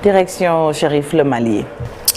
Direction Chérif, le Mali.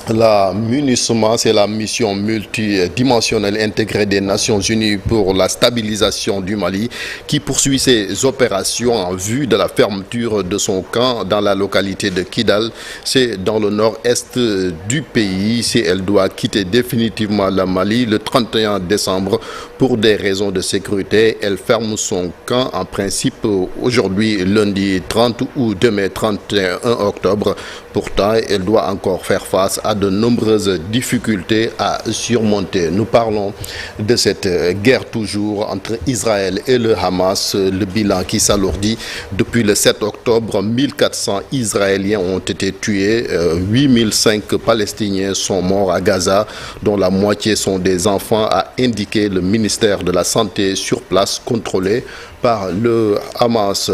La MINUSMA, c'est la mission multidimensionnelle intégrée des Nations Unies pour la stabilisation du Mali, qui poursuit ses opérations en vue de la fermeture de son camp dans la localité de Kidal. C'est dans le nord-est du pays. Si elle doit quitter définitivement le Mali le 31 décembre pour des raisons de sécurité, elle ferme son camp en principe aujourd'hui lundi 30 ou demain 31 octobre. Pourtant, elle doit encore faire face à de nombreuses difficultés à surmonter. Nous parlons de cette guerre toujours entre Israël et le Hamas, le bilan qui s'alourdit. Depuis le 7 octobre, 1400 Israéliens ont été tués, 8005 Palestiniens sont morts à Gaza, dont la moitié sont des enfants, a indiqué le ministère de la Santé sur place, contrôlé par le Hamas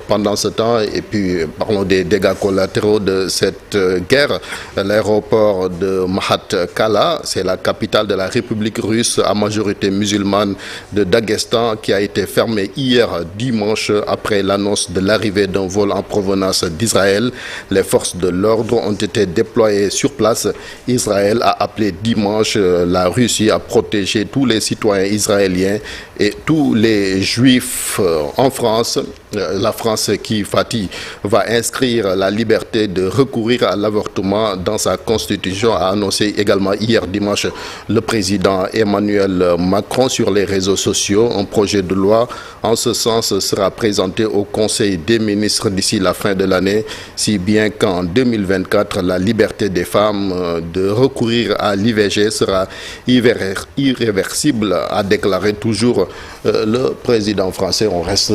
pendant ce temps. Et puis parlons des dégâts collatéraux de cette guerre. L'aéroport de Makhatkala, c'est la capitale de la République russe à majorité musulmane de Daghestan, qui a été fermé hier dimanche après l'annonce de l'arrivée d'un vol en provenance d'Israël. Les forces de l'ordre ont été déployées sur place. Israël a appelé dimanche la Russie à protéger tous les citoyens israéliens et tous les juifs en France. La France qui, Fatih, va inscrire la liberté de recourir à l'avortement dans sa constitution, a annoncé également hier dimanche le président Emmanuel Macron sur les réseaux sociaux. Un projet de loi en ce sens sera présenté au Conseil des ministres d'ici la fin de l'année, si bien qu'en 2024, la liberté des femmes de recourir à l'IVG sera irréversible, a déclaré toujours le président français. On reste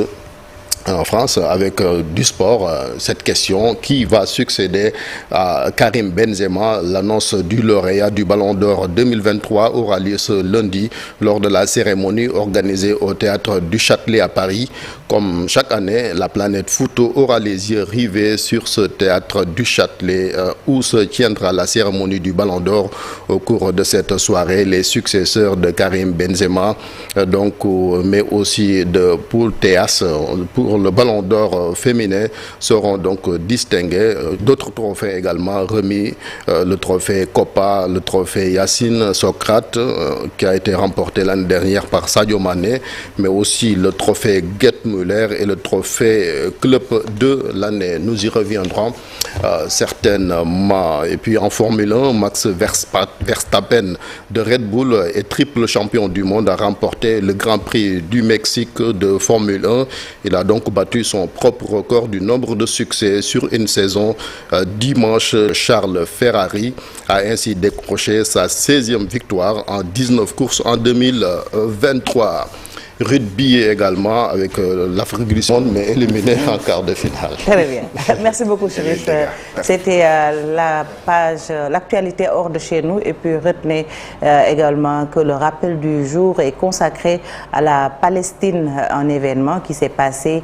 en France avec du sport, cette question: qui va succéder à Karim Benzema? L'annonce du lauréat du Ballon d'Or 2023 aura lieu ce lundi lors de la cérémonie organisée au Théâtre du Châtelet à Paris. Comme chaque année, la planète foot aura les yeux rivés sur ce Théâtre du Châtelet où se tiendra la cérémonie du Ballon d'Or. Au cours de cette soirée, les successeurs de Karim Benzema, mais aussi de Paul Théas pour le Ballon d'Or féminin, seront donc distingués. D'autres trophées également remis, le trophée Copa, le trophée Yacine Socrate qui a été remporté l'année dernière par Sadio Mané, mais aussi le trophée Gerd Müller et le trophée Club de l'année. Nous y reviendrons certainement. Et puis en Formule 1, Max Verstappen de Red Bull est triple champion du monde, a remporté le Grand Prix du Mexique de Formule 1. Il a donc battu son propre record du nombre de succès sur une saison. Dimanche, Charles Ferrari a ainsi décroché sa 16e victoire en 19 courses en 2023. Rugby également avec l'Afrique du Sud, mais éliminé en quart de finale. Très bien. Merci beaucoup, Chérif. C'était la page, l'actualité hors de chez nous. Et puis retenez également que le rappel du jour est consacré à la Palestine, un événement qui s'est passé